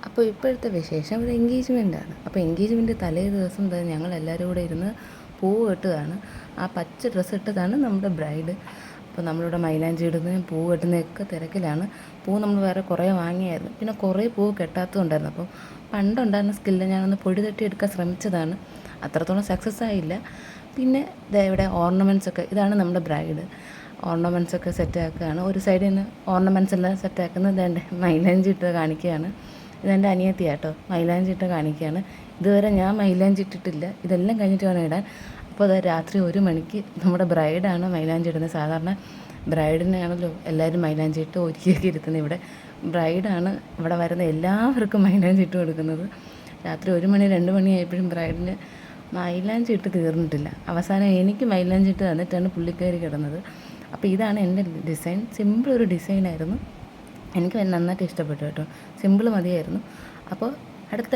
അപ്പോൾ ഇപ്പോഴത്തെ വിശേഷം ഒരു എൻഗേജ്മെൻറ്റാണ്. അപ്പോൾ എൻഗേജ്മെൻറ്റ് തലേ ദിവസം തന്നെ ഞങ്ങളെല്ലാവരും കൂടെ ഇരുന്ന് പൂവ് കെട്ടുകയാണ്. ആ പച്ച ഡ്രസ്സ് ഇട്ടതാണ് നമ്മുടെ ബ്രൈഡ്. അപ്പോൾ നമ്മളിവിടെ മൈലാഞ്ചി ഇടുന്നതും പൂവ് കെട്ടുന്നതൊക്കെ തിരക്കിലാണ്. പൂവ് നമ്മൾ വേറെ കുറേ വാങ്ങിയായിരുന്നു. പിന്നെ കുറേ പൂവ് കെട്ടാത്തതുണ്ടായിരുന്നു. അപ്പോൾ പണ്ടുണ്ടായിരുന്ന സ്കില്ല് ഞാനൊന്ന് പൊടി തട്ടി എടുക്കാൻ ശ്രമിച്ചതാണ്. അത്രത്തോളം സക്സസ് ആയില്ല. പിന്നെ ഇവിടെ ഓർണമെൻറ്റ്സൊക്കെ, ഇതാണ് നമ്മുടെ ബ്രൈഡ്. ഓർണമെൻറ്റ്സൊക്കെ സെറ്റാക്കുകയാണ്. ഒരു സൈഡിൽ നിന്ന് ഓർണമെൻറ്റ്സ് എല്ലാം സെറ്റാക്കുന്നത് ഇതെൻ്റെ മൈലാഞ്ചി ഇട്ട് കാണിക്കുകയാണ്. ഇതെൻ്റെ അനിയത്തിയാട്ടോ, മൈലാഞ്ചി ഇട്ട് കാണിക്കുകയാണ്. ഇതുവരെ ഞാൻ മൈലാഞ്ചി ഇട്ടിട്ടില്ല. ഇതെല്ലാം കഴിഞ്ഞിട്ട് വേണം ഇടാൻ. അപ്പോൾ അത് രാത്രി 1 മണിക്ക് നമ്മുടെ ബ്രൈഡാണ് മൈലാഞ്ചി ഇടുന്നത്. സാധാരണ ബ്രൈഡിനാണല്ലോ എല്ലാവരും മൈലാഞ്ചി ഇട്ട് ഒരുക്കിയൊക്കെ ഇരുത്തുന്നത്. ഇവിടെ ബ്രൈഡാണ് ഇവിടെ വരുന്ന എല്ലാവർക്കും മൈലാഞ്ചി ഇട്ട് കൊടുക്കുന്നത്. രാത്രി 1 മണി 2 മണി ആയപ്പോഴും ബ്രൈഡിന് മൈലാഞ്ചി ഇട്ട് തീർന്നിട്ടില്ല. അവസാനം എനിക്ക് മൈലാഞ്ചി ഇട്ട് തന്നിട്ടാണ് പുള്ളിക്കാരി കിടന്നത്. അപ്പോൾ ഇതാണ് എൻ്റെ ഡിസൈൻ. സിമ്പിൾ ഒരു ഡിസൈനായിരുന്നു. എനിക്ക് നന്നായിട്ട് ഇഷ്ടപ്പെട്ടു കേട്ടോ. സിമ്പിൾ മതിയായിരുന്നു. അപ്പോൾ അടുത്ത